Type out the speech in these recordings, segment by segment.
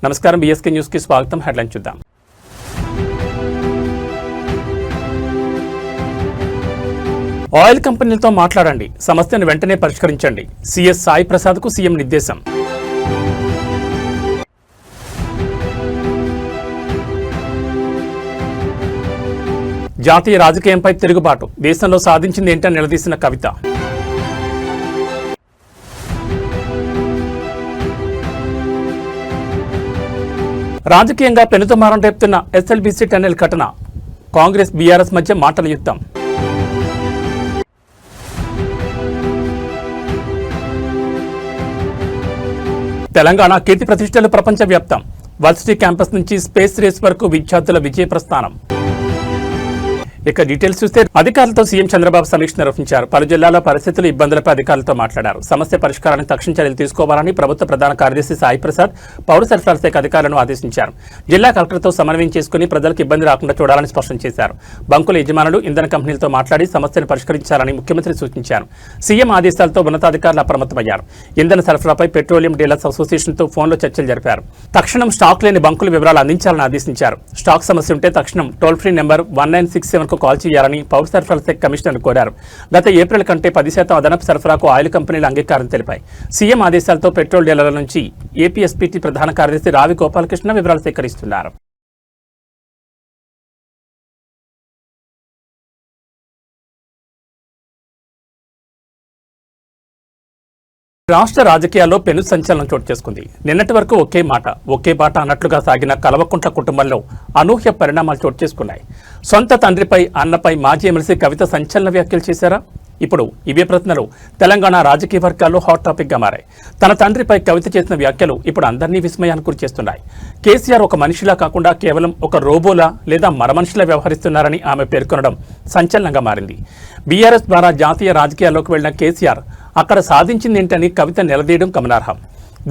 నమస్కారం, BSK news కి స్వాగతం. హెడ్లైన్ చూద్దాం. ఆయిల్ కంపెనీలతో మాట్లాడండి, సమస్యను వెంటనే పరిష్కరించండి. సీఎస్ సాయి ప్రసాద్ కు సీఎం నిర్దేశం. జాతీయ రాజకీయంపై తిరుగుబాటు, దేశంలో సాధించింది ఏంటని నిలదీసిన కవిత. రాజకీయంగా పెనుదుమారం రేపుతున్న ఎస్ఎల్బీసీ టన్నెల్ ఘటన, కాంగ్రెస్ బీఆర్ఎస్ మధ్య మాటల యుద్ధం. తెలంగాణ కీర్తి ప్రతిష్టలు ప్రపంచవ్యాప్తం, వర్సిటీ క్యాంపస్ నుంచి స్పేస్ రేస్ వరకు విద్యార్థుల విజయ ప్రస్థానం. ఇక డీటెయిల్స్ చూస్తే, అధికారులతో సీఎం చంద్రబాబు సమీక్ష నిర్వహించారు. పలు జిల్లాల పరిస్థితులు, ఇబ్బందులపై అధికారులతో మాట్లాడారు. సమస్య పరిష్కారానికి తక్షణ చర్యలు తీసుకోవాలని ప్రభుత్వ ప్రధాన కార్యదర్శి సాయి ప్రసాద్ పౌర సరఫరాల శాఖ అధికారులను ఆదేశించారు. జిల్లా కలెక్టర్తో సమన్వయం చేసుకుని ప్రజలకు ఇబ్బంది రాకుండా చూడాలని స్పష్టం చేశారు. బంకుల యజమానులు, ఇంధన కంపెనీలతో మాట్లాడి సమస్యను పరిష్కరించాలని ముఖ్యమంత్రి సూచించారు. సీఎం ఆదేశాలతో ఉన్నతాధికారులు అప్రమత్తమయ్యారు. ఇంధన సరఫరాపై పెట్రోలియం డీలర్స్ అసోసియేషన్తో ఫోన్లో చర్చలు జరిపారు. తక్షణం స్టాక్ లేని బంకుల వివరాలు అందించాలని ఆదేశించారు. స్టాక్ సమస్య ఉంటే తక్షణం టోల్ ఫ్రీ నెంబర్ 1967 కాల్ చేయాలని పౌర సరఫరాల శాఖ కమిషనర్ కోరారు. గత ఏప్రిల్ కంటే 10% అదనపు సరఫరాకు ఆయిల్ కంపెనీలు అంగీకారం తెలిపాయి. సీఎం ఆదేశాలతో పెట్రోల్ డీలర్ల నుంచి ఏపీఎస్పీటీ ప్రధాన కార్యదర్శి రావి గోపాలకృష్ణ వివరాలు సేకరిస్తున్నారు. రాష్ట్ర రాజకీయాల్లో పెను సంచలనం చోటు చేసుకుంది. నిన్నటి వరకు ఒకే మాట ఒకే బాట అన్నట్లుగా సాగిన కల్వకుంట్ల కుటుంబంలో అనూహ్య పరిణామాలు చోటు చేసుకున్నాయి. సొంత తండ్రిపై, అన్నపై మాజీ ఎమ్మెల్సీ కవిత సంచలన వ్యాఖ్యలు చేశారా? ఇప్పుడు ఇవే ప్రశ్నలు తెలంగాణ రాజకీయ వర్గాల్లో హాట్ టాపిక్ గా మారాయి. తన తండ్రిపై కవిత చేసిన వ్యాఖ్యలు ఇప్పుడు అందరినీ విస్మయానికి గురి చేస్తున్నాయి. కేసీఆర్ ఒక మనిషిలా కాకుండా కేవలం ఒక రోబోలా లేదా మరమనిషిలా వ్యవహరిస్తున్నారని ఆమె పేర్కొనడం సంచలనంగా మారింది. బీఆర్ఎస్ ద్వారా జాతీయ రాజకీయాల్లోకి వెళ్లిన కేసీఆర్ అక్కడ సాధించింది ఏంటని కవిత నిలదీయడం గమనార్హం.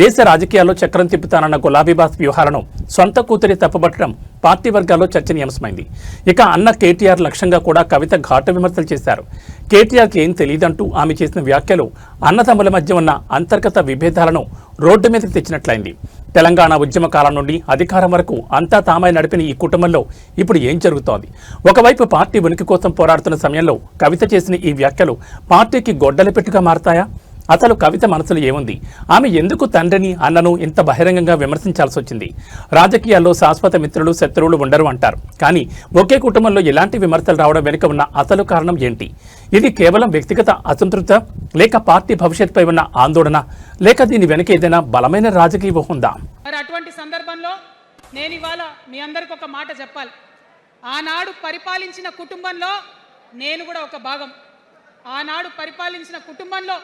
దేశ రాజకీయాల్లో చక్రం తిప్పుతానన్న గులాబీబాస్ వ్యూహాలను సొంత కూతురి తప్పుపట్టడం పార్టీ వర్గాల్లో చర్చనీయాంశమైంది. ఇక అన్న కేటీఆర్ లక్ష్యంగా కూడా కవిత ఘాటు విమర్శలు చేశారు. కేటీఆర్కి ఏం తెలియదంటూ ఆమె చేసిన వ్యాఖ్యలు అన్నదమ్ముల మధ్య ఉన్న అంతర్గత విభేదాలను రోడ్డు మీదకి తెచ్చినట్లయింది. తెలంగాణ ఉద్యమ కాలం నుండి అధికారం వరకు అంతా తామై నడిపిన ఈ కుటుంబంలో ఇప్పుడు ఏం జరుగుతోంది? ఒకవైపు పార్టీ ఉనికి కోసం పోరాడుతున్న సమయంలో కవిత చేసిన ఈ వ్యాఖ్యలు పార్టీకి గొడ్డలి పెట్టుగా మారతాయా? అసలు కవిత మనసులో ఏముంది? ఆమె ఎందుకు తండ్రిని, అన్నను ఇంత బహిరంగంగా విమర్శించాల్సి వచ్చింది? రాజకీయాల్లో శాశ్వత మిత్రులు, శత్రువులు ఉండరు అంటారు. కానీ ఒకే కుటుంబంలో ఇలాంటి విమర్శలు రావడం వెనుక ఉన్న అసలు కారణం ఏంటి? ఇది కేవలం వ్యక్తిగత అసంతృప్త, లేక పార్టీ భవిష్యత్తుపై ఉన్న ఆందోళన, లేక దీని వెనుక ఏదైనా బలమైన రాజకీయ వ్యూహం ఉందా? మరి అటువంటి సందర్భంలో నేను ఇవాళ మీ అందరికి ఒక మాట చెప్పాలి. ఆనాడు పరిపాలించిన కుటుంబంలో నేను కూడా ఒక భాగం. ఆనాడు పరిపాలించిన కుటుంబంలో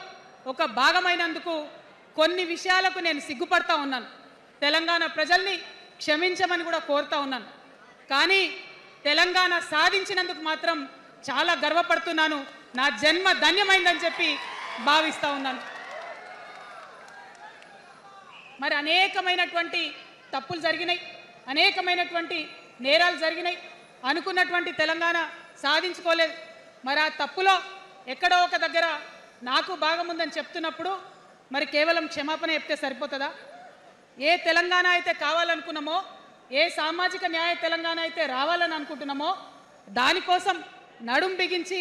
ఒక భాగమైనందుకు కొన్ని విషయాలకు నేను సిగ్గుపడతా ఉన్నాను. తెలంగాణ ప్రజల్ని క్షమించమని కూడా కోరుతా ఉన్నాను. కానీ తెలంగాణ సాధించినందుకు మాత్రం చాలా గర్వపడుతున్నాను. నా జన్మ ధన్యమైందని చెప్పి భావిస్తూ ఉన్నాను. మరి అనేకమైనటువంటి తప్పులు జరిగినాయి, అనేకమైనటువంటి నేరాలు జరిగినాయి. అనుకున్నటువంటి తెలంగాణ సాధించుకోలేదు. మరి ఆ తప్పులో ఎక్కడో ఒక దగ్గర నాకు భాగం ఉందని చెప్తున్నప్పుడు మరి కేవలం క్షమాపణ చెప్తే సరిపోతుందా? ఏ తెలంగాణ అయితే కావాలనుకున్నామో, ఏ సామాజిక న్యాయ తెలంగాణ అయితే రావాలని అనుకుంటున్నామో దానికోసం నడుం బిగించి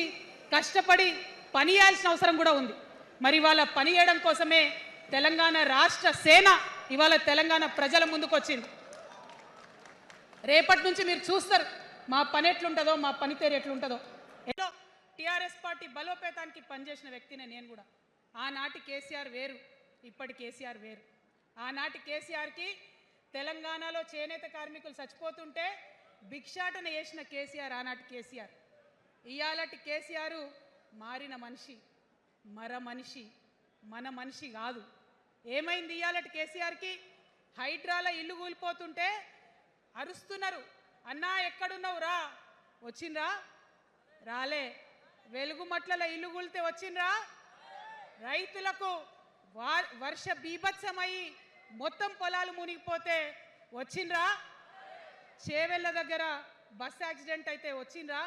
కష్టపడి పని చేయాల్సిన అవసరం కూడా ఉంది. మరి ఇవాళ పని చేయడం కోసమే తెలంగాణ రాష్ట్ర సేన ఇవాళ తెలంగాణ ప్రజల ముందుకు వచ్చింది. రేపటి నుంచి మీరు చూస్తారు మా పని ఎట్లుంటుందో, మా పనితీరు ఎట్లుంటుందో. టీఆర్ఎస్ పార్టీ బలోపేతానికి పనిచేసిన వ్యక్తినే నేను కూడా. ఆనాటి కేసీఆర్ వేరు, ఇప్పటి కేసీఆర్ వేరు. ఆనాటి కేసీఆర్కి తెలంగాణలో చేనేత కార్మికులు చచ్చిపోతుంటే భిక్షాటన చేసిన కేసీఆర్ ఆనాటి కేసీఆర్. ఇయాలటి కేసీఆర్ మారిన మనిషి, మనిషి, మన మనిషి కాదు. ఏమైంది ఇయాలటి కేసీఆర్కి? హైడ్రాలో ఇల్లు కూలిపోతుంటే అరుస్తున్నారు, అన్నా ఎక్కడున్నావు రా, వచ్చిండ్రా? రాలే. వెలుగుమట్ల ఇల్లు కూలితే వచ్చిండ్రా? రైతులకు వర్ష బీభత్సమై మొత్తం పొలాలు మునిగిపోతే వచ్చిండ్రా? చేవెళ్ళ దగ్గర బస్ యాక్సిడెంట్ అయితే వచ్చిండ్రా?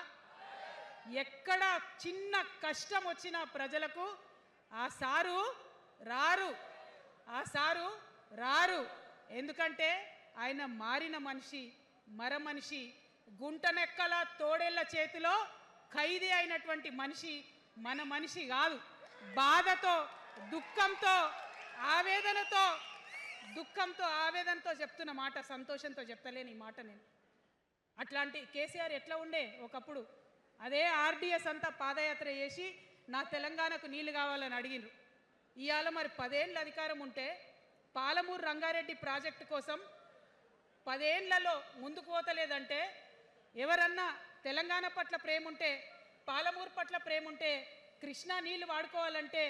ఎక్కడ చిన్న కష్టం వచ్చినా ప్రజలకు ఆ సారు రారు, ఎందుకంటే ఆయన మారిన మనిషి, మర మనిషి, గుంటనెక్కల తోడేళ్ల చేతిలో ఖైదీ అయినటువంటి మనిషి, మన మనిషి కాదు. బాధతో, దుఃఖంతో, ఆవేదనతో చెప్తున్న మాట, సంతోషంతో చెప్తలేని ఈ మాట నేను. అట్లాంటి కేసీఆర్ ఎట్లా ఉండే ఒకప్పుడు? అదే ఆర్డీఎస్ అంతా పాదయాత్ర చేసి నా తెలంగాణకు నీళ్లు కావాలని అడిగినారు. ఇవాళ మరి 10 ఏళ్ళ అధికారం ఉంటే పాలమూరు రంగారెడ్డి ప్రాజెక్టు కోసం 10 ఏళ్లలో ముందుకు పోతలేదంటే, ఎవరన్నా తెలంగాణ పట్ల ప్రేమ ఉంటే, పాలమూరు పట్ల ప్రేమ ఉంటే, కృష్ణా నీళ్లు వాడుకోవాలంటే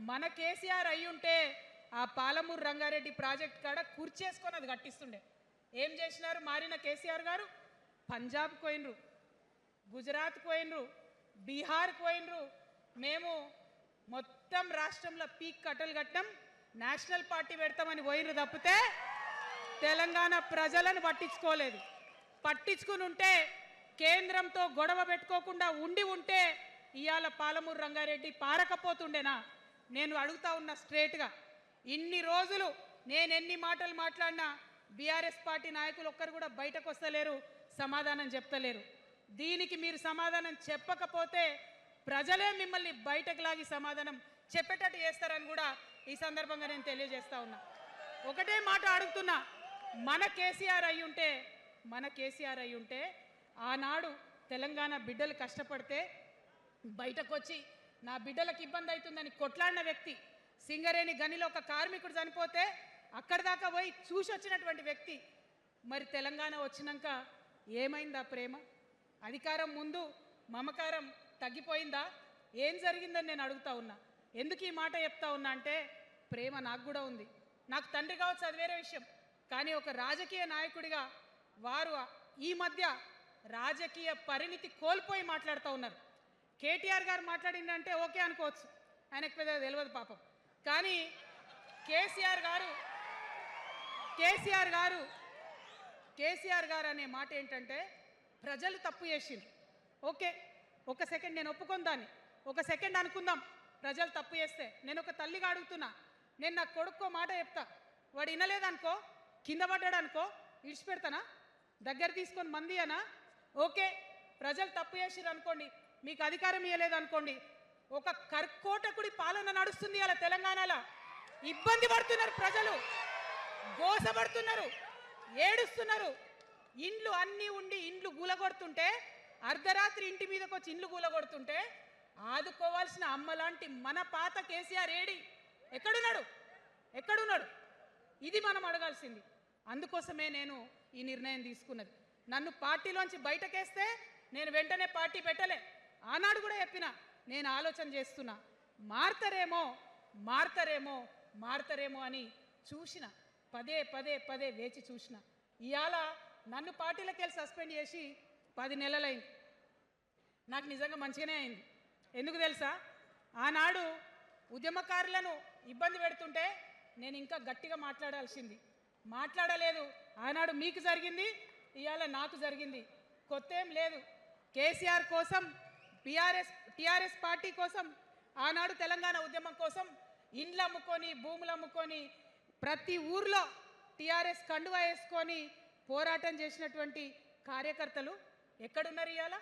మన కేసీఆర్ అయి ఉంటే ఆ పాలమూరు రంగారెడ్డి ప్రాజెక్ట్ కాడ కూర్చేసుకొని అది కట్టిస్తుండే. ఏం చేసినారు మారిన కేసీఆర్ గారు? పంజాబ్కి పోయినరు, గుజరాత్కి పోయినరు, బీహార్కి పోయినరు. మేము మొత్తం రాష్ట్రంలో పీక్ కట్టలు కట్టాం, నేషనల్ పార్టీ పెడతామని పోయినరు తప్పితే తెలంగాణ ప్రజలను పట్టించుకోలేదు. పట్టించుకుని ఉంటే, కేంద్రంతో గొడవ పెట్టుకోకుండా ఉంటే ఇవాళ పాలమూరు రంగారెడ్డి పారకపోతుండేనా? నేను అడుగుతా ఉన్నా స్ట్రేట్గా. ఇన్ని రోజులు నేను ఎన్ని మాటలు మాట్లాడినా బీఆర్ఎస్ పార్టీ నాయకులు ఒక్కరు కూడా బయటకు వస్తలేరు, సమాధానం చెప్తలేరు. దీనికి మీరు సమాధానం చెప్పకపోతే ప్రజలే మిమ్మల్ని బయటకు లాగి సమాధానం చెప్పేటట్టు చేస్తారని కూడా ఈ సందర్భంగా నేను తెలియజేస్తా ఉన్నా. ఒకటే మాట అడుగుతున్నా, మన కేసీఆర్ అయి ఉంటే ఆనాడు తెలంగాణ బిడ్డలు కష్టపడితే బయటకు వచ్చి నా బిడ్డలకు ఇబ్బంది అవుతుందని కొట్లాడిన వ్యక్తి, సింగరేణి గనిలో ఒక కార్మికుడు చనిపోతే అక్కడి దాకా పోయి చూసి వచ్చినటువంటి వ్యక్తి, మరి తెలంగాణ వచ్చినాక ఏమైందా ప్రేమ? అధికారం ముందు మమకారం తగ్గిపోయిందా? ఏం జరిగిందని నేను అడుగుతా ఉన్నా. ఎందుకు ఈ మాట చెప్తా ఉన్నా అంటే, ప్రేమ నాకు కూడా ఉంది. నాకు తండ్రి కావచ్చు, అది వేరే విషయం. కానీ ఒక రాజకీయ నాయకుడిగా వారు ఈ మధ్య రాజకీయ పరిణితి కోల్పోయి మాట్లాడుతూ ఉన్నారు. కేటీఆర్ గారు మాట్లాడిందంటే ఓకే అనుకోవచ్చు, ఆయనకు పెద్ద తెలియదు పాపం. కానీ కేసీఆర్ గారు అనే మాట ఏంటంటే, ప్రజలు తప్పు చేసిండ్రు. ఓకే, ఒక సెకండ్ నేను ఒప్పుకొని దాన్ని, ఒక సెకండ్ అనుకుందాం. ప్రజలు తప్పు చేస్తే నేను ఒక తల్లిగా అడుగుతున్నా. నేను నా కొడుకో మాట చెప్తా, వాడు వినలేదనుకో, కింద పడ్డాడు అనుకో, ఇడిచిపెడతానా? దగ్గర తీసుకొని మంది అనా? ఓకే, ప్రజలు తప్పు చేసిర్రు అనుకోండి, మీకు అధికారం ఇవ్వలేదు అనుకోండి, ఒక కర్కోటకుడి పాలన నడుస్తుంది అలా తెలంగాణలో. ఇబ్బంది పడుతున్నారు ప్రజలు, గోసపడుతున్నారు, ఏడుస్తున్నారు. ఇండ్లు అన్నీ ఉండి ఇండ్లు గూలగొడుతుంటే, అర్ధరాత్రి ఇంటి మీదకి వచ్చి ఇండ్లు గూలగొడుతుంటే ఆదుకోవాల్సిన అమ్మలాంటి మన పాత కేసీఆర్ ఎక్కడున్నాడు? ఇది మనం అడగాల్సింది. అందుకోసమే నేను ఈ నిర్ణయం తీసుకున్నది. నన్ను పార్టీలోంచి బయటకేస్తే నేను వెంటనే పార్టీ పెట్టలే. ఆనాడు కూడా చెప్పిన, నేను ఆలోచన చేస్తున్నా, మారతారేమో అని చూసిన, పదే వేచి చూసిన. ఇవాళ నన్ను పార్టీలోకి వెళ్ళి సస్పెండ్ చేసి 10 నెలలైంది. నాకు నిజంగా మంచిగానే అయింది. ఎందుకు తెలుసా? ఆనాడు ఉద్యమకారులను ఇబ్బంది పెడుతుంటే నేను ఇంకా గట్టిగా మాట్లాడలేదు. ఆనాడు మీకు జరిగింది, ఇవాళ నాకు జరిగింది. కొత్త ఏం లేదు. కేసీఆర్ కోసం, టీఆర్ఎస్ పార్టీ కోసం, ఆనాడు తెలంగాణ ఉద్యమం కోసం ఇండ్లు అమ్ముకొని, భూములు అమ్ముకొని, ప్రతి ఊర్లో టీఆర్ఎస్ కండువా వేసుకొని పోరాటం చేసినటువంటి కార్యకర్తలు ఎక్కడున్నారు ఇవాళ?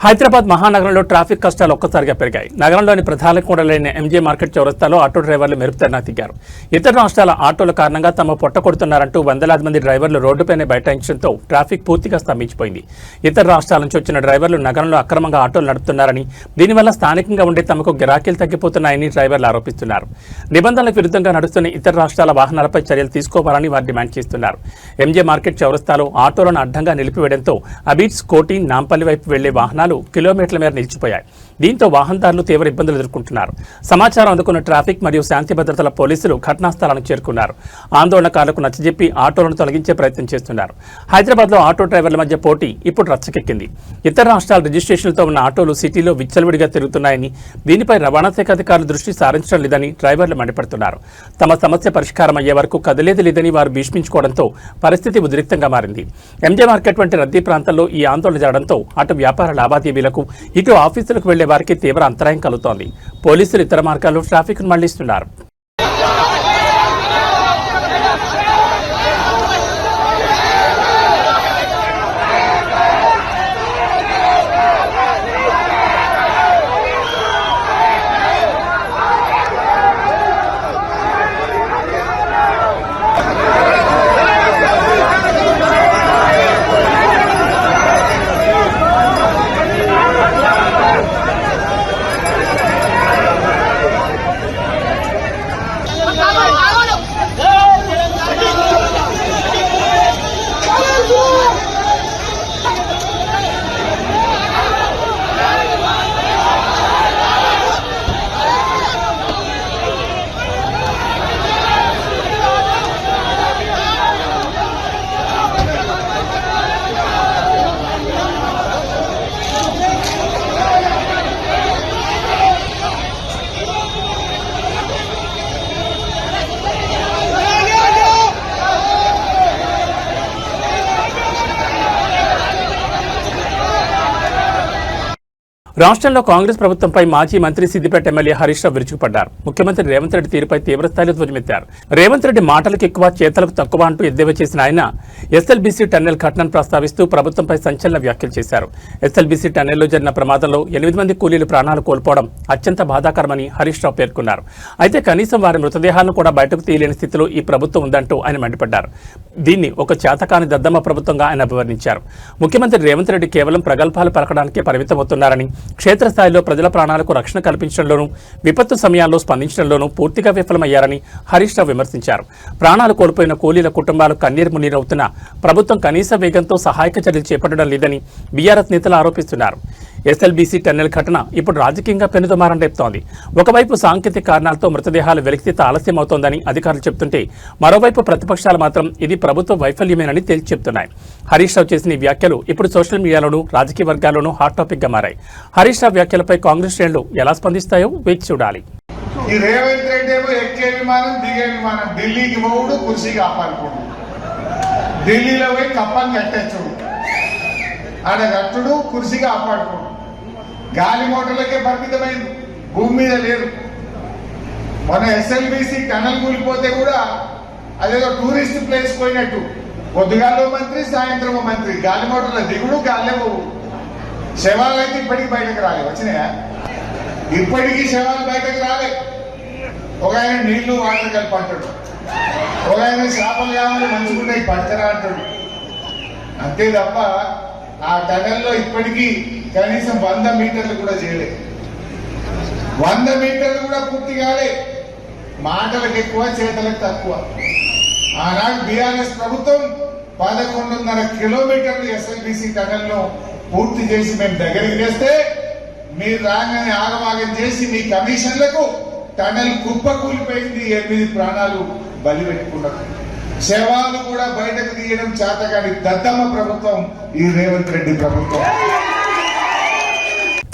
హైదరాబాద్ మహానగరంలో ట్రాఫిక్ కష్టాలు ఒక్కసారిగా పెరిగాయి. నగరంలోని ప్రధాన కూడలైన ఎంజే మార్కెట్ చౌరస్తాలో ఆటో డ్రైవర్లు మెరుపుతెరనా దిగారు. ఇతర రాష్ట్రాల ఆటోల కారణంగా తమ పొట్ట కొడుతున్నారంటూ వందలాది మంది డ్రైవర్లు రోడ్డుపైనే బైఠాయించడంతో ట్రాఫిక్ పూర్తిగా స్తంభించిపోయింది. ఇతర రాష్ట్రాల నుంచి వచ్చిన డ్రైవర్లు నగరంలో అక్రమంగా ఆటోలు నడుపుతున్నారని, దీనివల్ల స్థానికంగా ఉండే తమకు గిరాకీలు తగ్గిపోతున్నాయని డ్రైవర్లు ఆరోపిస్తున్నారు. నిబంధనలకు విరుద్ధంగా నడుస్తున్న ఇతర రాష్ట్రాల వాహనాలపై చర్యలు తీసుకోవాలని వారు డిమాండ్ చేస్తున్నారు. ఎంజే మార్కెట్ చౌరస్తాలో ఆటోలను అడ్డంగా నిలిపివేయడంతో అబీడ్స్, కోటి, నాంపల్లి వైపు వెళ్లే వాహనాలు కిలోమీటర్ల మేర నిలిచిపోయాయి. దీంతో వాహనదారులు తీవ్ర ఇబ్బందులు ఎదుర్కొంటున్నారు. సమాచారం అందుకున్న ట్రాఫిక్ మరియు శాంతి భద్రతల పోలీసులు ఘటనా స్థలానికి చేరుకున్నారు. ఆందోళనకారులకు నచ్చజెప్పి ఆటోలను తొలగించే ప్రయత్నం చేస్తున్నారు. హైదరాబాద్లో ఆటో డ్రైవర్ల మధ్య పోటీ ఇప్పుడు రచ్చకెక్కింది. ఇతర రాష్ట్రాల రిజిస్ట్రేషన్లతో ఉన్న ఆటోలు సిటీలో విచ్చలవిడిగా తిరుగుతున్నాయని, దీనిపై రవాణా శాఖ అధికారులు దృష్టి సారించడం లేదని డ్రైవర్లు మండిపడుతున్నారు. తమ సమస్య పరిష్కారం అయ్యే వరకు కదిలేది లేదని వారు భీష్మించుకోవడంతో పరిస్థితి ఉద్రిక్తంగా మారింది. ఎంజే మార్కెట్ వంటి రద్దీ ప్రాంతాల్లో ఈ ఆందోళన జరగడంతో అటు వ్యాపార లావాదేవీలకు, ఇటు ఆఫీసులకు వెళ్లే వారికి తీవ్ర అంతరాయం కలుగుతోంది. పోలీసులు ఇతర మార్గాల్లో ట్రాఫిక్ మళ్లిస్తున్నారు. రాష్ట్రంలో కాంగ్రెస్ ప్రభుత్వంపై మాజీ మంత్రి సిద్దిపేట ఎమ్మెల్యే హరీష్ రావు విరుచుకుపడ్డారు. ముఖ్యమంత్రి రేవంత్ రెడ్డి తీరుపై తీవ్రస్థాయిలో ధ్వజమెత్తారు. రేవంత్ రెడ్డి మాటలకు ఎక్కువ చేతలకు తక్కువ అంటూ ఎద్దేవా చేసిన ఆయన ఎస్ఎల్బీసీ టన్నెల్ ఘటనను ప్రస్తావిస్తూ ప్రభుత్వంపై సంచలన వ్యాఖ్యలు చేశారు. ఎస్ఎల్బీసీ టన్నెల్లో జరిగిన ప్రమాదంలో 8 మంది కూలీలు ప్రాణాలు కోల్పోవడం అత్యంత బాధాకరమని హరీష్ రావు పేర్కొన్నారు. అయితే కనీసం వారి మృతదేహాలను కూడా బయటకు తీయలేని స్థితిలో ఈ ప్రభుత్వం ఉందంటూ ఆయన మండిపడ్డారు. దీన్ని ఒక చేతకాని దద్దమ్మ ప్రభుత్వంగా ఆయన అభివర్ణించారు. ముఖ్యమంత్రి రేవంత్ రెడ్డి కేవలం ప్రగల్భాలు పలకడానికే పరిమితమవుతున్నారని, క్షేత్రస్థాయిలో ప్రజల ప్రాణాలకు రక్షణ కల్పించడంలోనూ విపత్తు సమయాల్లో స్పందించడంలోనూ పూర్తిగా విఫలమయ్యారని హరీష్ రావు విమర్శించారు. ప్రాణాలు కోల్పోయిన కూలీల కుటుంబాలు కన్నీరు మున్నీరవుతున్నా ప్రభుత్వం కనీస వేగంతో సహాయక చర్యలు చేపట్టడం లేదని బీఆర్ఎస్ నేతలు ఆరోపిస్తున్నారు. ఎస్ఎల్బీసీ టన్నెల్ ఘటన ఇప్పుడు రాజకీయంగా పెనుదుమారం రేపుతోంది. ఒకవైపు సాంకేతిక కారణాలతో మృతదేహాలు వెలికితీత ఆలస్యమవుతోందని అధికారులు చెబుతుంటే, మరోవైపు ప్రతిపక్షాలు మాత్రం ఇది ప్రభుత్వ వైఫల్యమేనని తేల్చి చెబుతున్నాయి. హరీష్ రావు చేసిన ఈ వ్యాఖ్యలు ఇప్పుడు సోషల్ మీడియాలోనూ రాజకీయ వర్గాల్లోనూ హాట్ టాపిక్ గా మారాయి. హరీష్ రావు వ్యాఖ్యలపై కాంగ్రెస్ శ్రేణులు ఎలా స్పందిస్తాయో వేచి చూడాలి. ఈ రేవంత్ రెడ్డి ఏమో ఎక్కే విమానం దిగే విమానం ఢిల్లీకి పోవుడు కుర్చీ కాపాడుకోడు, ఢిల్లీలో పోయి కప్పని కట్టేచ్చుడు, ఆడ కట్టుడు కుర్చీ కాపాడుకోడు, గాలి మోటార్లకే పరిమితమైంది, భూమి మీద లేదు. మన ఎస్ఎల్బీసీ టనల్ కూలిపోతే కూడా అదేదో టూరిస్ట్ ప్లేస్ పోయినట్టు పొద్దుగాలో మంత్రి సాయంత్రం మంత్రి, గాలి మోటార్ల దిగుడు గాలే పోవు. శవాలు అయితే ఇప్పటికి బయటకు రాలే, వచ్చినాయా? ఇప్పటికీ శవాలు బయటకు రాలే. ఒక ఆయన నీళ్లు వాటర్ కలిపి అంటాడు, ఒక ఆయన చేపలు కావాలి మంచుకుంటే పడతారా అంటాడు. అంతే తప్ప ఆ టనల్లో ఇప్పటికీ కనీసం 100 మీటర్లు కూడా చేయలే, 100 మీటర్లు కూడా పూర్తి కాలే. మాటలకు ఎక్కువ చేతలకు తక్కువ. ఆనాడు బీఆర్ఎస్ ప్రభుత్వం 11.5 కిలోమీటర్లు ఎస్ఎల్బీసీ టనల్ను పూర్తి చేసి మేము దగ్గరికి చేస్తే మీరు రాగానే ఆగమాగం చేసి మీ కమిషన్లకు టనల్ కుప్ప కూలిపోయింది, 8 ప్రాణాలు బలి పెట్టుకున్నారు. శవాలు కూడా బయటకు తీయడం చేతగాని దద్దమ్మ ప్రభుత్వం ఈ రేవంత్ రెడ్డి ప్రభుత్వం.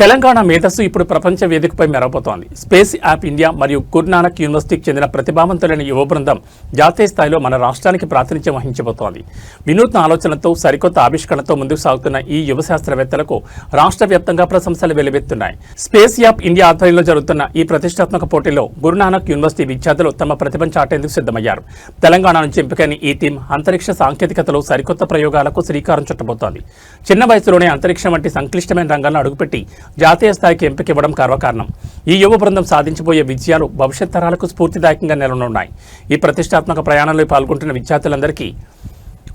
తెలంగాణ మేధస్సు ఇప్పుడు ప్రపంచ వేదికపై మెరవబోతోంది. స్పేస్ యాప్ ఇండియా మరియు గురునానక్ యూనివర్సిటీకి చెందిన ప్రతిభావంతులైన యువ బృందం జాతీయ స్థాయిలో మన రాష్ట్రానికి ప్రాతినిధ్యం వహించబోతోంది. వినూత్న ఆలోచనలతో సరికొత్త ఆవిష్కరణతో ముందుకు సాగుతున్న ఈ యువ శాస్త్రవేత్తలకు రాష్ట్ర వ్యాప్తంగా ప్రశంసలు వెలువెత్తున్నాయి. స్పేస్ యాప్ ఇండియా ఆధ్వర్యంలో జరుగుతున్న ఈ ప్రతిష్టాత్మక పోటీలో గురునానక్ యూనివర్సిటీ విద్యార్థులు తమ ప్రతిభను చాటేందుకు సిద్ధమయ్యారు. తెలంగాణ నుంచి ఎంపికైన ఈ టీం అంతరిక్ష సాంకేతికతలో సరికొత్త ప్రయోగాలకు శ్రీకారం చుట్టబోతోంది. చిన్న వయసులోనే అంతరిక్షం వంటి సంక్లిష్టమైన రంగాలను అడుగుపెట్టి జాతీయ స్థాయికి ఎంపిక ఇవ్వడం గర్వకారణం. ఈ యువ బృందం సాధించబోయే విజయాలు భవిష్యత్ తరాలకు స్ఫూర్తిదాయకంగా నిలవనున్నాయి. ఈ ప్రతిష్టాత్మక ప్రయాణంలో పాల్గొంటున్న విద్యార్థులందరికీ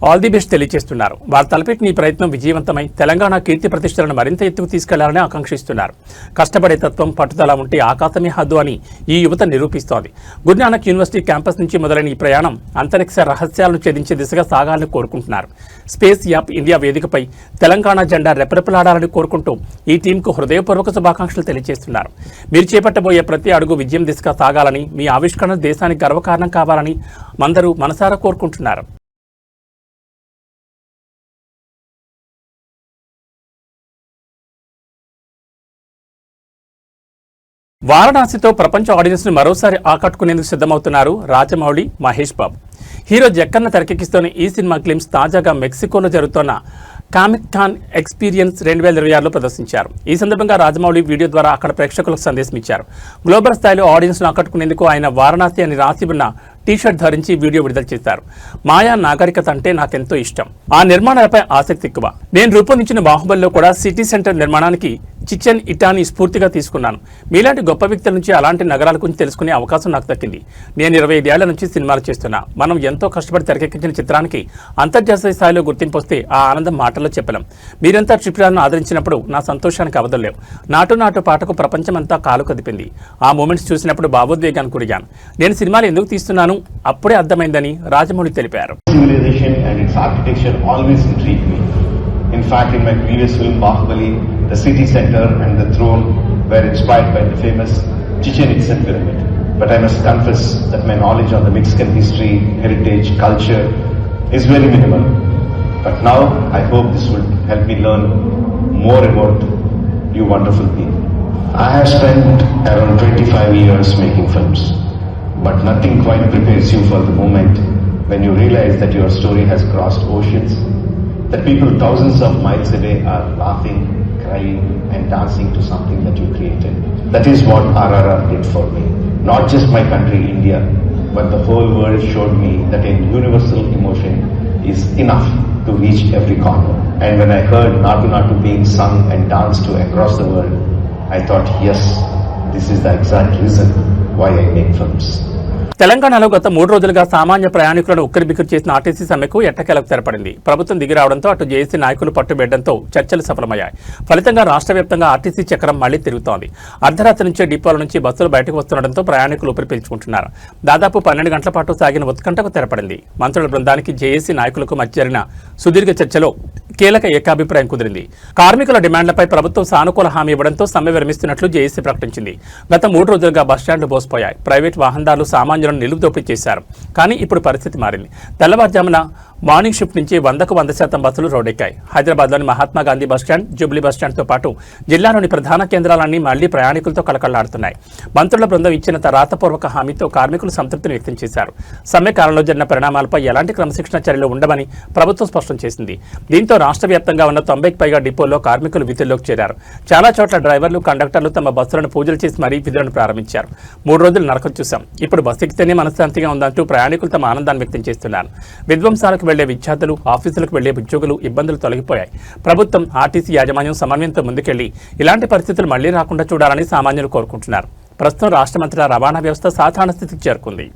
ఆల్ ది బెస్ట్ తెలియజేస్తున్నారు. వారు తలపెట్టిన ఈ ప్రయత్నం విజయవంతమై తెలంగాణ కీర్తి ప్రతిష్టలను మరింత ఎత్తుకు తీసుకెళ్లాలని ఆకాంక్షిస్తున్నారు. కష్టపడే తత్వం, పట్టుదల ఉంటే ఆకాశమే హద్దు అని ఈ యువత నిరూపిస్తోంది. గురునానక్ యూనివర్సిటీ క్యాంపస్ నుంచి మొదలైన ఈ ప్రయాణం అంతరిక్ష రహస్యాలను ఛేదించే దిశగా సాగాలని కోరుకుంటున్నారు. స్పేస్ యాప్ ఇండియా వేదికపై తెలంగాణ జెండా రెపరెపలాడాలని కోరుకుంటూ ఈ టీంకు హృదయపూర్వక శుభాకాంక్షలు తెలియజేస్తున్నారు. మీరు చేపట్టబోయే ప్రతి అడుగు విజయం దిశగా సాగాలని, మీ ఆవిష్కరణ దేశానికి గర్వకారణం కావాలని అందరూ మనసారా కోరుకుంటున్నారు. వారణాసితో ప్రపంచ ఆడియన్స్ ను మరోసారి ఆకట్టుకునేందుకు సిద్ధమవుతున్నారు రాజమౌళి, మహేష్ బాబు. హీరో జక్కన్న తెరకెక్కిస్తున్న ఈ సినిమా క్లిమ్స్ తాజాగా మెక్సికోలో జరుగుతున్న కామిక్ కాన్ ఎక్స్పీరియన్స్ 2026లో ప్రదర్శించారు. ఈ సందర్భంగా రాజమౌళి వీడియో ద్వారా అక్కడ ప్రేక్షకులకు సందేశం ఇచ్చారు. గ్లోబల్ స్థాయిలో ఆడియన్స్ ను ఆకట్టుకునేందుకు ఆయన వారణాసి అని రాసి ఉన్న టీ-షర్ట్ ధరించి వీడియో విడుదల చేశారు. మాయా నాగరికత అంటే నాకెంతో ఇష్టం. ఆ నిర్మాణాలపై ఆసక్తి ఎక్కువ. నేను రూపొందించిన బాహుబలిలో కూడా సిటీ సెంటర్ నిర్మాణానికి చిచెన్ ఇటాని స్ఫూర్తిగా తీసుకున్నాను. మీలాంటి గొప్ప వ్యక్తుల నుంచి అలాంటి నగరాల గురించి తెలుసుకునే అవకాశం నాకు దక్కింది. నేను 25 ఏళ్ల నుంచి సినిమాలు చేస్తున్నా. మనం ఎంతో కష్టపడి తెరకెక్కించిన చిత్రానికి అంతర్జాతీయ స్థాయిలో గుర్తింపు వస్తే ఆ ఆనందం మాటల్లో చెప్పలేం. మీరంతా ట్రిపులను ఆదరించినప్పుడు నా సంతోషానికి అవధులేవు. నాటు పాటకు ప్రపంచమంతా కాలు కదిపింది. ఆ మూమెంట్స్ చూసినప్పుడు భావోద్వేగానికి గురయ్యాను. నేను సినిమాలు ఎందుకు తీస్తున్నాను అప్పుడే అర్థమైందని రాజమౌళి తెలిపారు. Civilization and its architecture always intrigued me. In fact, in my previous film Bahubali, the city center and the throne were inspired by the famous Chichen Itza pyramid. But I must confess that my knowledge on the Mexican history, heritage, culture is very minimal. But now I hope this will help me learn more about you wonderful people. I have spent around 25 years making films. But nothing quite prepares you for the moment when you realize that your story has crossed oceans, that people thousands of miles away are laughing, crying and dancing to something that you created. That is what RRR did for me. Not just my country, India, but the whole world showed me that a universal emotion is enough to reach every corner. And when I heard Natu Natu being sung and danced to across the world, I thought, yes, this is the exact reason why I make films. తెలంగాణలో గత 3 రోజులుగా సామాన్య ప్రయాణికులను ఉక్కిరిబిక్కిరి చేసిన RTC సమ్మెకు ఎట్టకేలకు తెరపడింది. ప్రభుత్వం దిగి రావడంతో అటు జేఏసీ నాయకులు పట్టుబెట్టడంతో చర్చలు సఫలమయ్యాయి. ఫలితంగా రాష్ట్ర వ్యాప్తంగా ఆర్టీసీ చక్రం మళ్లీ తిరుగుతోంది. అర్ధరాత్రి నుంచే డిపోల నుంచి బస్సులు బయటకు వస్తుండటంతో ప్రయాణికులు ఊపిరి పీల్చుకుంటున్నారు. దాదాపు 12 గంటల పాటు సాగిన ఉత్కంఠకు తెరపడింది. మంత్రుల బృందానికి జేఏసీ నాయకులకు మధ్య జరిగిన సుదీర్ఘ చర్చలో కీలక ఏకాభిప్రాయం కుదిరింది. కార్మికుల డిమాండ్లపై ప్రభుత్వం సానుకూల హామీ ఇవ్వడంతో సమ్మె విరమిస్తున్నట్లు జేఏసీ ప్రకటించింది. గత 3 రోజులుగా బస్టాండ్లు బోసిపోయాయి. ప్రైవేట్ వాహనదారులు సామాన్యులను నిలుపుదోపిడీ చేశారు. కానీ ఇప్పుడు పరిస్థితి మారింది. తెల్లవారుజామున మార్నింగ్ షిఫ్ట్ నుంచి 100కు 100% బస్సులు రోడ్డెక్కాయి. హైదరాబాద్లోని మహాత్మాగాంధీ బస్టాండ్, జూబ్లీ బస్టాండ్తో పాటు జిల్లాలోని ప్రధాన కేంద్రాలన్నీ మళ్లీ ప్రయాణికులతో కలకళ్లాడుతున్నాయి. మంత్రుల బృందం ఇచ్చిన రాతపూర్వక హామీతో కార్మికులు సంతృప్తిని వ్యక్తం చేశారు. సమ్మె కాలంలో జరిగిన పరిణామాలపై ఎలాంటి క్రమశిక్షణ చర్యలు ఉండవని ప్రభుత్వం స్పష్టం చేసింది. దీంతో రాష్ట్ర వ్యాప్తంగా ఉన్న 90కి పైగా డిపోల్లో కార్మికులు విధుల్లోకి చేరారు. చాలా చోట్ల డ్రైవర్లు, కండక్టర్లు తమ బస్సులను పూజలు చేసి మరీ విధులను ప్రారంభించారు. 3 రోజులు నరకం చూశాం. ఇప్పుడు బస్సు ఎక్కితేనే మనశ్శాంతిగా ఉందంటూ ప్రయాణికులు తమ ఆనందాన్ని వ్యక్తం చేస్తున్నారు. విధ్వంసాలకు వెళ్లే విద్యార్థులు, ఆఫీసులకు వెళ్లే ఉద్యోగులు ఇబ్బందులు తొలగిపోయాయి. ప్రభుత్వం, ఆర్టీసీ యాజమాన్యం సమన్వయంతో ముందుకెళ్లి ఇలాంటి పరిస్థితులు మళ్లీ రాకుండా చూడాలని సామాన్యులు కోరుకుంటున్నారు. ప్రస్తుతం రాష్ట్రమంతటా రవాణా వ్యవస్థ సాధారణ స్థితికి చేరుకుంది.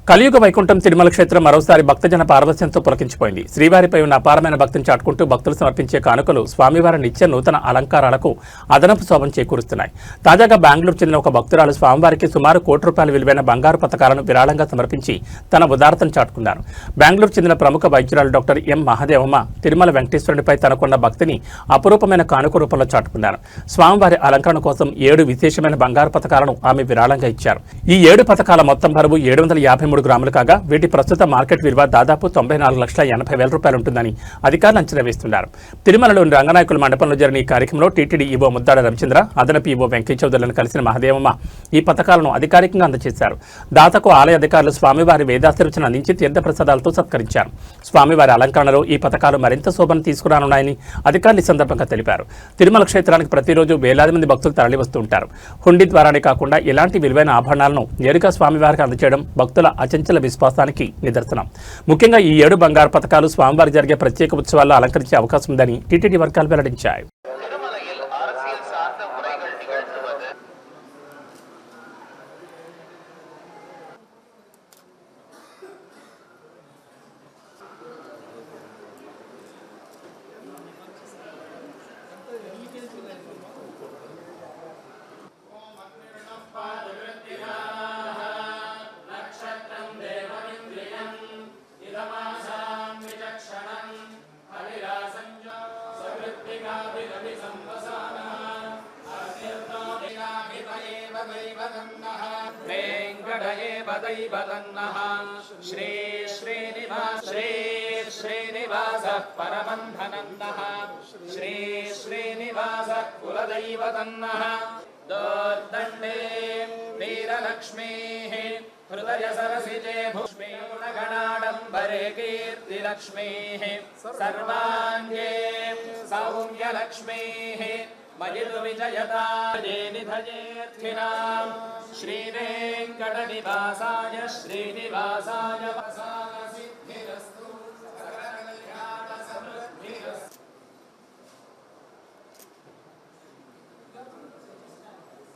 కలియుగ వైకుంఠం తిరుమల క్షేత్రం మరోసారి భక్తజన పారవస్యంతో పులకించిపోయింది. శ్రీవారిపై ఉన్న అపారమైన భక్తిని చాటుకుంటూ భక్తులు సమర్పించే కానుకలు స్వామివారి నిత్య నూతన అలంకారాలకు అదనపు శోభం చేకూరుస్తున్నాయి. తాజాగా బెంగళూరు చెందిన ఒక భక్తురాలు స్వామివారికి సుమారు ₹1 విలువైన బంగారు పతకాలను విరాళంగా సమర్పించి తన ఉదారతను చాటుకున్నారు. బెంగళూరు చెందిన ప్రముఖ వైద్యురాలు డాక్టర్ ఎం మహాదేవమ్మ తిరుమల వెంకటేశ్వరునిపై తనకున్న భక్తిని అపురూపమైన కానుక రూపంలో చాటుకున్నారు. స్వామివారి అలంకరణ కోసం 7 విశేషమైన బంగారు పతకాలను ఆమె విరాళంగా ఇచ్చారు. ఈ 7 పతకాల మొత్తం బరువు 753 గ్రాములు కాగా వీటి ప్రస్తుత మార్కెట్ విలువ దాదాపు ₹94,80,000 ఉంటుందని అధికారులు అంచనా వేస్తున్నారు. తిరుమలలోని రంగనాయకుల మండపంలో జరిగిన ఈ కార్యక్రమంలో టీటీడీ ఈవో ముద్దాడ రవిచంద్ర, అదనపు ఈవో వెంకయ్య చౌదరులను కలిసిన మహాదేవమ్మ ఈ పతకాలను అధికారికంగా అందజేశారు. దాతకు ఆలయ అధికారులు స్వామివారి వేదాశీర్వచన అందించి తీర్థప్రసాదాలతో సత్కరించారు. స్వామివారి అలంకరణలో ఈ పతకాలు మరింత శోభను తీసుకురానున్నాయని అధికారులు ఈ సందర్భంగా తెలిపారు. తిరుమల క్షేత్రానికి ప్రతిరోజు వేలాది మంది భక్తులు తరలివస్తూ ఉంటారు. హుండీ ద్వారానే కాకుండా ఇలాంటి విలువైన ఆభరణాలను నేరుగా స్వామివారికి అందజేయడం భక్తుల అచంచల విశ్వాసానికి నిదర్శనం. ముఖ్యంగా ఈ 7 బంగారు పతకాలు స్వామివారి జరిగే ప్రత్యేక ఉత్సవాల్లో అలంకరించే అవకాశం ఉందని టీటీడీ వర్గాలు వెల్లడించాయి. శ్రీ శ్రీనివాస పరమంధనన్నః శ్రీ శ్రీనివాస కులదైవతన్నః దోర్దండే వీరలక్ష్మీః హృదయ సరసిజే భూష్మీగుణగణాడంబరే కీర్తిలక్ష్మీః సర్వాంగే సౌమ్యలక్ష్మీః మయిదు విజయతాయే నిధయేర్థినాం శ్రీవేంకట నివాసాయ శ్రీనివాసాయ సిద్ధిరస్తు సకల కళ్యాణ సమృద్ధిరస్తు.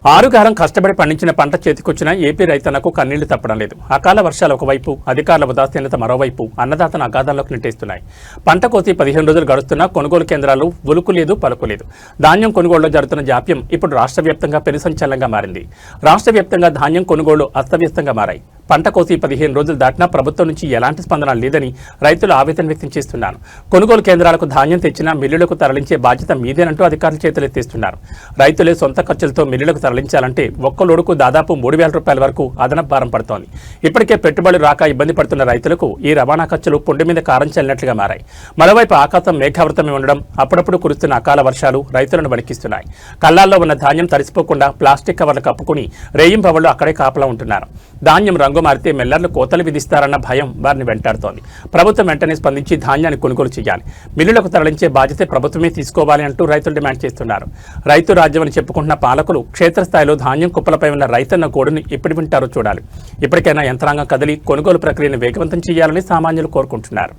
ఆరుగారం కష్టపడి పండించిన పంట చేతికొచ్చిన ఏపీ రైతన్నకు కన్నీళ్లు తప్పడం లేదు. అకాల వర్షాలు ఒకవైపు, అధికారుల ఉదాసీనత మరోవైపు అన్నదాతను అగాధాల్లోకి నెట్టేస్తున్నాయి. పంట కోసి 15 రోజులు గడుస్తున్నా కొనుగోలు కేంద్రాలు ఉలుకు లేదు, పలుకు లేదు. ధాన్యం కొనుగోలులో జరుగుతున్న జాప్యం ఇప్పుడు రాష్ట్ర వ్యాప్తంగా పెను సంచలనంగా మారింది. రాష్ట్ర వ్యాప్తంగా ధాన్యం కొనుగోలు అస్తవ్యస్తంగా మారాయి. పంట కోసి 15 రోజులు దాటినా ప్రభుత్వం నుంచి ఎలాంటి స్పందన లేదని రైతులు ఆవేదన వ్యక్తం చేస్తున్నారు. కొనుగోలు కేంద్రాలకు ధాన్యం తెచ్చినా మిల్లులకు తరలించే బాధ్యత మీదేనంటూ అధికారులు చేతులెత్తేస్తున్నారు. రైతులే సొంత ఖర్చులతో మిల్లులకు తరలించాలంటే ఒక్క లోడుకు దాదాపు 3,000 రూపాయల వరకు అదనపు భారం పడుతోంది. ఇప్పటికే పెట్టుబడులు రాక ఇబ్బంది పడుతున్న రైతులకు ఈ రవాణా ఖర్చులు పుండి మీద కారం చల్లినట్లుగా మారాయి. మరోవైపు ఆకాశం మేఘావృతమై ఉండడం, అప్పుడప్పుడు కురుస్తున్న అకాల వర్షాలు రైతులను వణికిస్తున్నాయి. కళ్ళాల్లో ఉన్న ధాన్యం తడిసిపోకుండా ప్లాస్టిక్ కవర్లు కప్పుకుని రేయింబవళ్లు అక్కడే కాపలా ఉంటున్నారు. ధాన్యం రంగు మారితే మెల్లర్లు కోతలు విధిస్తారన్న భయం వారిని వెంటాడుతోంది. ప్రభుత్వం వెంటనే స్పందించి ధాన్యాన్ని కొనుగోలు చేయాలి, మిల్లులకు తరలించే బాధ్యత ప్రభుత్వమే తీసుకోవాలి అంటూ రైతులు డిమాండ్ చేస్తున్నారు. రైతు రాజ్యమని చెప్పుకుంటున్న పాలకులు క్షేత్రస్థాయిలో ధాన్యం కుప్పలపై ఉన్న రైతన్న గోడును ఎప్పుడు వింటారో చూడాలి. ఇప్పటికైనా యంత్రాంగం కదిలి కొనుగోలు ప్రక్రియను వేగవంతం చేయాలని సామాన్యులు కోరుకుంటున్నారు.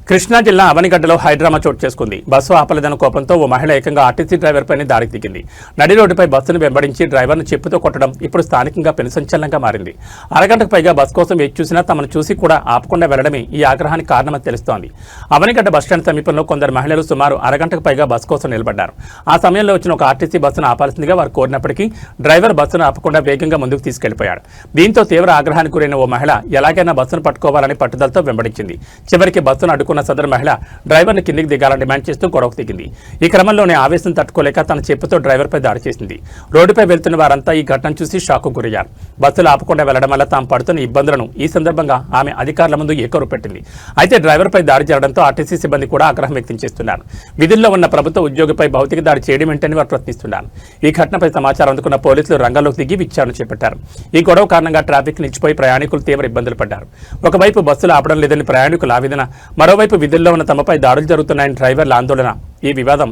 కృష్ణా జిల్లా అవనిగడ్డలో హైడ్రామా చోటు చేసుకుంది. బస్సు ఆపలేదన్న కోపంతో ఓ మహిళ ఏకంగా ఆర్టీసీ డ్రైవర్ పైన దాడికి దిగింది. నడి రోడ్డుపై బస్సును వెంబడించి డ్రైవర్ను చెప్పుతో కొట్టడం ఇప్పుడు స్థానికంగా పెను సంచలనంగా మారింది. అరగంటకు పైగా బస్సు కోసం వేచి చూసినా తమను చూసి కూడా ఆపకుండా వెళ్లడమే ఈ ఆగ్రహానికి కారణమని తెలుస్తోంది. అవనిగడ్డ బస్టాండ్ సమీపంలో కొందరు మహిళలు సుమారు అరగంటకు పైగా బస్సు కోసం నిలబడ్డారు. ఆ సమయంలో వచ్చిన ఒక ఆర్టీసీ బస్సును ఆపాల్సిందిగా వారు కోరినప్పటికీ డ్రైవర్ బస్సును ఆపకుండా వేగంగా ముందుకు తీసుకెళ్లిపోయాడు. దీంతో తీవ్ర ఆగ్రహానికి గురైన ఓ మహిళ ఎలాగైనా బస్సును పట్టుకోవాలని పట్టుదలతో వెంబడించింది. చివరికి బస్సును అడ్డుకున్న సదరు మహిళ డ్రైవర్ను కిందికి దిగాలని డిమాండ్ చేస్తూ గొడవకు దిగింది. ఈ క్రమంలోనే ఆవేశం తట్టుకోలేక తన చెప్పుతో డ్రైవర్పై దాడి చేసింది. రోడ్డుపై వెళ్తున్న వారంతా ఈ ఘటనను చూసి షాక్కు గురయ్యారు. బస్సులు ఆపకుండా వెళ్లడం వల్ల తాము పడుతున్న ఇబ్బందులను ఈ సందర్భంగా ఆమె అధికారుల ముందు ఏకరు పెట్టింది. అయితే డ్రైవర్పై దాడి జరగడంతో ఆర్టీసీ సిబ్బంది కూడా ఆగ్రహం వ్యక్తం చేస్తున్నారు. విధుల్లో ఉన్న ప్రభుత్వ ఉద్యోగిపై భౌతిక దాడి చేయడం ఏంటని వారు ప్రశ్నిస్తున్నారు. ఈ ఘటనపై సమాచారం అందుకున్న పోలీసులు రంగంలోకి దిగి విచారణ చేపట్టారు. ఈ గొడవ కారణంగా ట్రాఫిక్ నిలిచిపోయి ప్రయాణికులు తీవ్ర ఇబ్బందులు పడ్డారు. ఒకవైపు బస్సులు ఆపడం లేదని ప్రయాణికుల ఆవేదన, మరోవైపు విధుల్లో ఉన్న తమపై దాడులు జరుగుతున్నాయని డ్రైవర్ల ఆందోళన. ఈ వివాదం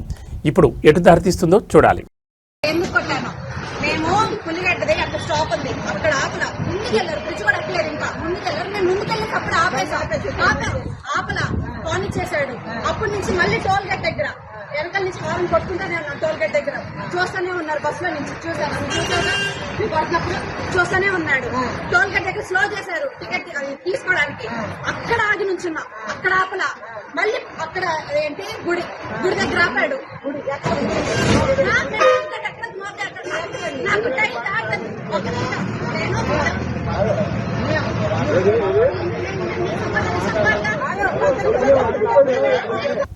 ఇప్పుడు ఎటు దారితీస్తుందో చూడాలి. ఎందుకు కొట్టాను? మేము పులిగడ్డది అక్కడ స్టాప్ ఉంది, అక్కడ ఆపలా. ముందుకెళ్ళారు, బ్రిడ్జ్ కూడా ఎక్కలేదు. ఇంకా ముందుకెళ్ళారు. మేము ముందుకెళ్ళి అప్పుడు ఆపలా ఫోన్ ఇచ్చేసాడు. అప్పటి నుంచి మళ్ళీ టోల్ గేట్ దగ్గర వెనకాల నుంచి హారం కొట్టుకుంటానే ఉన్నాను. టోల్ గేట్ దగ్గర చూస్తూనే ఉన్నారు. బస్సులో నుంచి చూసాను కొట్టినప్పుడు చూస్తూనే ఉన్నాడు. టోల్ గేట్ దగ్గర స్లో చేశారు టికెట్ తీసుకోవడానికి. అక్కడ ఆగి నుంచున్నా, అక్కడ ఆపలా. మళ్ళీ అక్కడ ఏంటి గుడి దగ్గర ఆపాడు. గుడి నాకు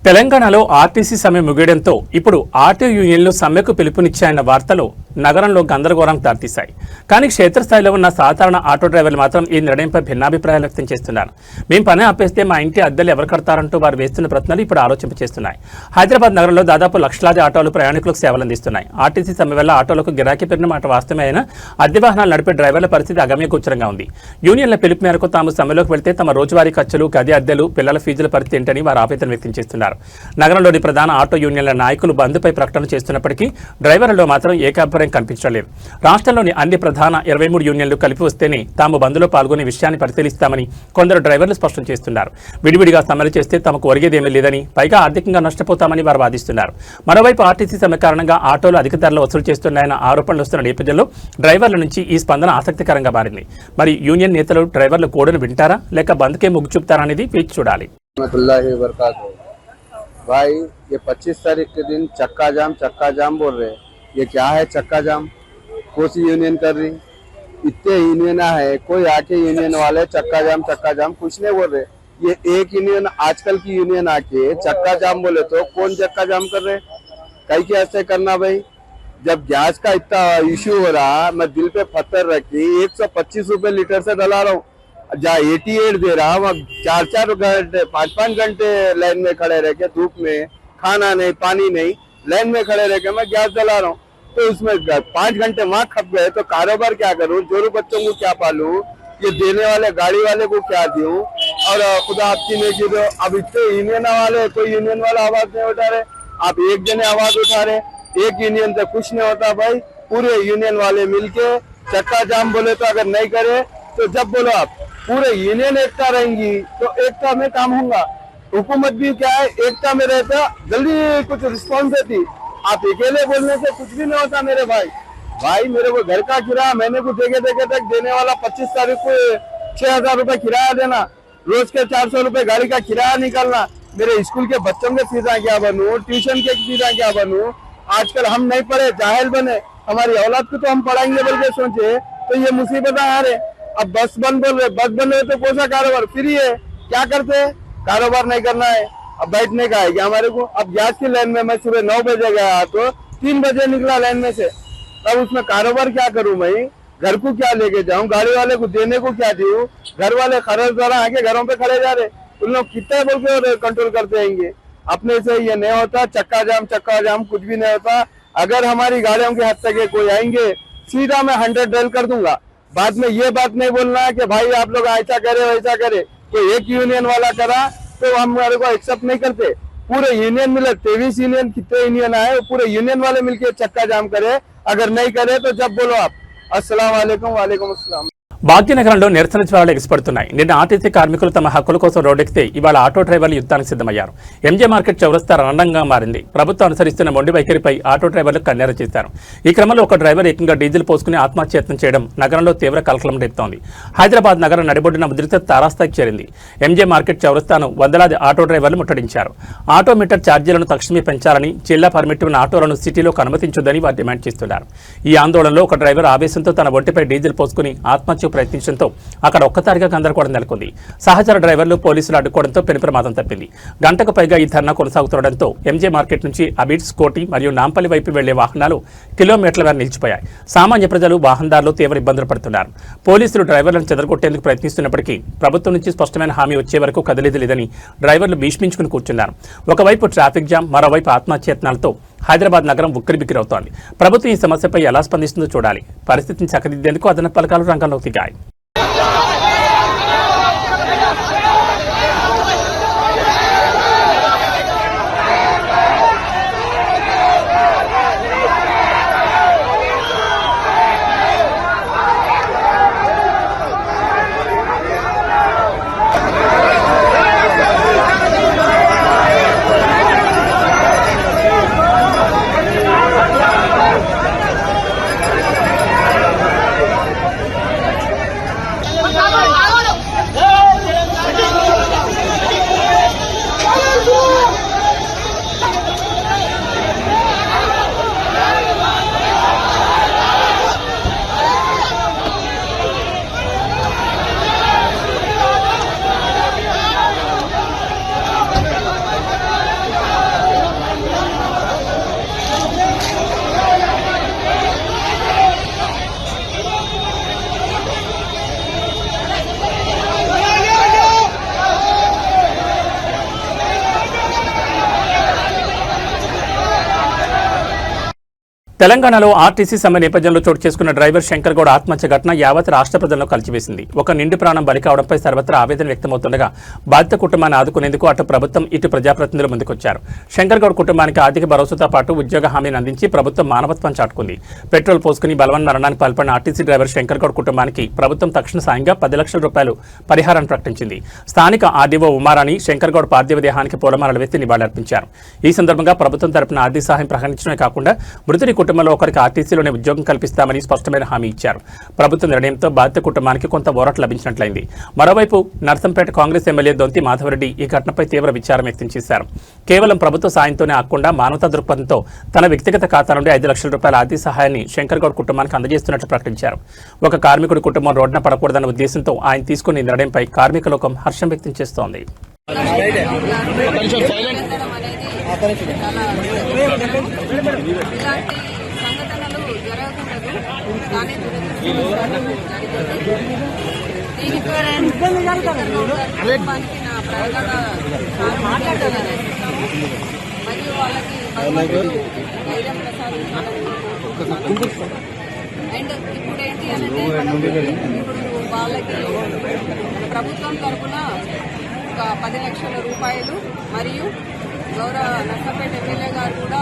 తెలంగాణలో ఆర్టీసీ సమ్మె ముగియడంతో ఇప్పుడు ఆటో యూనియన్లు సమ్మెకు పిలుపునిచ్చాయన్న వార్తలు నగరంలో గందరగోళం దారితీశాయి. కానీ క్షేత్రస్థాయిలో ఉన్న సాధారణ ఆటో డ్రైవర్లు మాత్రం ఈ నిర్ణయంపై భిన్నాభిప్రాయాలు వ్యక్తం చేస్తున్నారు. మేము పని ఆపేస్తే మా ఇంటి అద్దెలు ఎవరు కడతారంటూ వారు వేస్తున్న ప్రశ్నలు ఇప్పుడు ఆలోచింపచేస్తున్నాయి. హైదరాబాద్ నగరంలో దాదాపు లక్షలాది ఆటోలు ప్రయాణికులకు సేవలు అందిస్తున్నాయి. ఆర్టీసీ సమ్మె వల్ల ఆటోలకు గిరాకీ పెరిగిన మాట వాస్తవమే అయినా అద్దె వాహనాలు నడిపే డ్రైవర్ల పరిస్థితి అగమ్యగోచరంగా ఉంది. యూనియన్ల పిలుపు మేరకు తాము సమ్మెలోకి వెళ్తే తమ రోజువారీ ఖర్చులు, గది అద్దెలు, పిల్లల ఫీజుల పరిస్థితి ఏంటని వారు ఆవేదన వ్యక్తం చేస్తున్నారు. నగరంలోని ప్రధాన ఆటో యూనియన్ల నాయకులు బంద్పై ప్రకటన చేస్తున్నప్పటికీ డ్రైవర్లలో మాత్రం ఏకాభిప్రాయం కనిపించలేదు. రాష్ట్రంలోని అన్ని ప్రధాన 23 యూనియన్లు కలిపి వస్తేనే తాము బంద్లో పాల్గొనే విషయాన్ని పరిశీలిస్తామని కొందరు డ్రైవర్లు స్పష్టం చేస్తున్నారు. విడివిడిగా సమ్మెలు చేస్తే తమకు ఒరిగేదేమీ లేదని, పైగా ఆర్థికంగా నష్టపోతామని వారు వాదిస్తున్నారు. మరోవైపు ఆర్టీసీ సమ్మె కారణంగా ఆటోలు అధిక ధరలు వసూలు చేస్తున్నాయన్న ఆరోపణలు వస్తున్న నేపథ్యంలో డ్రైవర్ల నుంచి ఈ స్పందన ఆసక్తికరంగా మారింది. మరి యూనియన్ నేతలు డ్రైవర్ల కోడను వింటారా లేక బంద్కే మొగ్గు చూపుతారా అనేది వేచి చూడాలి. भाई ये 25 तारीख के दिन चक्का जाम बोल रहे हैं। ये क्या है चक्का जाम? कोसी यूनियन कर रही, इतने यूनियन है, कोई आके यूनियन वाले चक्का जाम कुछ नहीं बोल रहे। ये एक यूनियन आजकल की यूनियन आके चक्का जाम बोले तो कौन चक्का जाम कर रहे? कई के ऐसे करना भाई? जब गैस का इतना इश्यू हो रहा, मैं दिल पे पत्थर रखी 125 रुपए लीटर से डला रहा हूँ, जहाँ 88 दे रहा वहाँ 4-4 घंटे 5-5 घंटे लाइन में खड़े रह के धूप में, खाना नहीं पानी नहीं, लाइन में खड़े रह के मैं गैस जला रहा हूँ। तो उसमें 5 घंटे वहाँ खप गए तो कारोबार क्या करूँ? जोरू बच्चों को क्या पालूं? ये देने वाले गाड़ी वाले को क्या दूं? और खुदा आपकी नहीं की तो अब इतने यूनियन वाले, कोई यूनियन वाला आवाज नहीं उठा रहे, आप एक जने आवाज उठा रहे। एक यूनियन से कुछ नहीं होता भाई, पूरे यूनियन वाले मिलके चक्का जाम बोले तो अगर नहीं करे तो जब बोलो आप पूरे यूनियन एकता रहेंगी तो एकता में काम होगा। हुकूमत भी क्या है, एकता में रहता जल्दी कुछ रिस्पॉन्स देती। आप अकेले बोलने से कुछ भी नहीं होता मेरे भाई मेरे को घर का किराया महीने को देखे तक देने वाला 25 तारीख को 6,000 रुपए किराया देना, रोज के 400 रुपए गाड़ी का किराया निकालना, मेरे स्कूल के बच्चों के फीसा क्या बनूं, ट्यूशन के फीसा क्या बनूं। आजकल हम नहीं पढ़े, जाहिल बने, हमारी औलाद को तो हम पढ़ाएंगे बोल के सोचे तो ये मुसीबत आ रहे। अब बस बंद बोल रहे, बस बंद हो तो कौन सा कारोबार फ्री है? क्या करते? कारोबार नहीं करना है, अब बैठने का है क्या हमारे को? अब गैस की लाइन में मैं सुबह 9 बजे गया तो 3 बजे निकला लाइन में से, तब उसमें कारोबार क्या करूं मैं? घर को क्या लेके जाऊं? गाड़ी वाले को देने को क्या दूं? घर वाले खर्च द्वारा आके घरों पे खड़े जा रहे, उन लोग कितना बोल के कंट्रोल करते रहेंगे? अपने से ये नहीं होता, चक्का जाम कुछ भी नहीं होता। अगर हमारी गाड़ियों के हद तक कोई आएंगे सीधा मैं 100 ड्रिल कर दूंगा। बाद में ये बात नहीं बोलना है कि भाई आप लोग ऐसा करे वैसा करे, तो एक यूनियन वाला करा तो हम हमारे को एक्सेप्ट नहीं करते। पूरे यूनियन मिले 23 यूनियन, कितने यूनियन आए पूरे यूनियन वाले मिलके चक्का जाम करे, अगर नहीं करे तो जब बोलो आप अस्सलाम वालेकुम। वालेकुम अस्सलाम। భాగ్యనగరంలో నిరసన జ్వాలలు ఎగిసిపడుతున్నాయి. నిన్న ఆర్టీసీ కార్మికులు తమ హక్కుల కోసం రోడ్డెక్కితే ఇవాళ ఆటో డ్రైవర్లు యుద్ధానికి సిద్ధమయ్యారు. ఎంజే మార్కెట్ చౌరస్తా రణంగా మారింది. ప్రభుత్వం అనుసరిస్తున్న మొండి వైఖరిపై ఆటో డ్రైవర్లు కన్నెర చేశారు. ఈ క్రమంలో ఒక డ్రైవర్ ఏకంగా డీజిల్ పోసుకుని ఆత్మహత్యయత్నం చేయడం నగరంలో తీవ్ర కలకలం రేపుతోంది. హైదరాబాద్ నగరం నడిబొడ్డున ఉద్రిక్తత తారాస్థాయికి చేరింది. ఎంజే మార్కెట్ చౌరస్తాను వందలాది ఆటో డ్రైవర్లు ముట్టడించారు. ఆటో మీటర్ ఛార్జీలను తక్షణమే పెంచాలని, జిల్లా పర్మిట్ ఉన్న ఆటోలను సిటీలోకి అనుమతించొద్దని వారు డిమాండ్ చేస్తున్నారు. ఈ ఆందోళనలో ఒక డ్రైవర్ ఆవేశంతో తన ఒంటిపై డీజిల్ పోసుకుని ఆత్మహత్య ప్రయత్నించడంతో అక్కడ ఒక్కసారిగా గందరగోళం నెలకొంది. సహచర డ్రైవర్లు పోలీసులు అడ్డుకోవడంతో పెను ప్రమాదం తప్పింది. గంటకు పైగా ఈ ధర్నా కొనసాగుతుండటంతో ఎంజే మార్కెట్ నుంచి అబిడ్స్, కోటి మరియు నాంపల్లి వైపు వెళ్లే వాహనాలు కిలోమీటర్ల మేర నిలిచిపోయాయి. సామాన్య ప్రజలు, వాహనదారులు తీవ్ర ఇబ్బందులు పడుతున్నారు. పోలీసులు డ్రైవర్లను చెదరగొట్టేందుకు ప్రయత్నిస్తున్నప్పటికీ ప్రభుత్వం నుంచి స్పష్టమైన హామీ వచ్చే వరకు కదిలేదు లేదని డ్రైవర్లు భీష్మించుకుని కూర్చున్నారు. ఒకవైపు ట్రాఫిక్ జామ్, మరోవైపు ఆత్మహత్యయత్నాలతో హైదరాబాద్ నగరం ఉక్కిరిబిక్కిరవుతోంది. ప్రభుత్వం ఈ సమస్యపై ఎలా స్పందిస్తుందో చూడాలి. పరిస్థితిని చక్కదిద్దేందుకు అదనపు పథకాలు రంగంలోకి దిగాయి. తెలంగాణలో ఆర్టీసీ సమ్మె నేపథ్యంలో చోటు చేసుకున్న డ్రైవర్ శంకర్ గౌడ్ ఆత్మహత్య ఘటన యావత్ రాష్ట్ర ప్రజలను కలిచివేసింది. ఒక నిండు ప్రాణం బలి కావడంపై సర్వత్రా ఆవేదన వ్యక్తమవుతుండగా బాధిత కుటుంబాన్ని ఆదుకునేందుకు అటు ప్రభుత్వం, ఇటు ప్రజాప్రతినిధులు ముందుకొచ్చారు. శంకర్ గౌడ్ కుటుంబానికి ఆర్థిక భరోసాతో పాటు ఉద్యోగ హామీని అందించి ప్రభుత్వం మానవత్వం చాటుకుంది. పెట్రోల్ పోసుకుని బలవన్ మరణానికి పాల్పడిన ఆర్టీసీ డ్రైవర్ శంకర్ గౌడ్ కుటుంబానికి ప్రభుత్వం తక్షణ సాయంగా 10 లక్షల రూపాయలు పరిహారాన్ని ప్రకటించింది. స్థానిక ఆర్డీఓ ఉమారాణి శంకర్ గౌడ్ పార్థివ దేహానికి పూలమాలలు వేసి నివాళులర్పించారు. ఈ సందర్భంగా ప్రభుత్వం తరపున ఆర్థిక సహాయం ప్రకటించడమే కాకుండా మృతుడి కుటుంబంలో ఒకరికి ఆర్టీసీలోనే ఉద్యోగం కల్పిస్తామని స్పష్టమైన హామీ ఇచ్చారు. ప్రభుత్వ నిర్ణయంతో బాధిత కుటుంబానికి కొంత ఊరట లభించినట్లయింది. మరోవైపు నర్సంపేట కాంగ్రెస్ ఎమ్మెల్యే దొంతి మాధవరెడ్డి ఈ ఘటనపై తీవ్ర విచారం వ్యక్తం చేశారు. కేవలం ప్రభుత్వ సాయంతోనే ఆకుండా మానవతా దృక్పథంతో తన వ్యక్తిగత ఖాతా నుండి 5 లక్షల రూపాయల ఆర్థిక సహాయాన్ని శంకర్ గౌడ్ కుటుంబానికి అందజేస్తున్నట్లు ప్రకటించారు. ఒక కార్మికుడి కుటుంబం రోడ్డున పడకూడదన్న ఉద్దేశంతో ఆయన తీసుకున్న ఈ నిర్ణయంపై కార్మిక లోకం హర్షం వ్యక్తం చేస్తోంది. ఇలాంటి సంఘటనలు జరగకూడదు, కానీ కుటుంబానికి నా ప్రగాఢ మాట్లాడాలని మరియు వాళ్ళకి ధైర్యం ప్రసాదించాలని అండ్ ఇప్పుడు ఏంటి అంటే ఇప్పుడు వాళ్ళకి ప్రభుత్వం తరఫున ఒక 10 లక్షల రూపాయలు మరియు గౌరవ నర్సంపేట ఎమ్మెల్యే గారు కూడా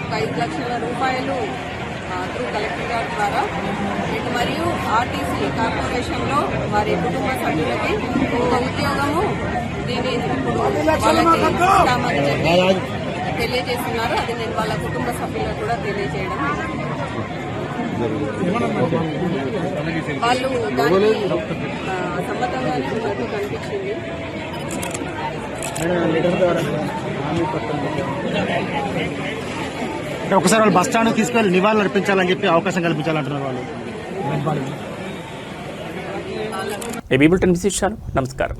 ఒక 5 లక్షల రూపాయలు త్రూ కలెక్టర్ గారి ద్వారా అండ్ మరియు ఆర్టీసీ కార్పొరేషన్లో వారి కుటుంబ సభ్యులకి ఒక ఉద్యోగము దీన్ని ఇప్పుడు వాళ్ళకి ఇస్తామని చెప్పి తెలియజేస్తున్నారు. అది నేను వాళ్ళ కుటుంబ సభ్యులకు కూడా తెలియజేయడం వాళ్ళు దానికి సమ్మతంగానే ఉన్నట్టు కనిపించింది. ఒకసారి వాళ్ళు బస్ స్టాండ్ తీసుకెళ్లి నివాళులు అర్పించాలని చెప్పి అవకాశం కల్పించాలంటున్నారు వాళ్ళు. ఏబీ బులెటిన్ విశేషాలు. నమస్కారం.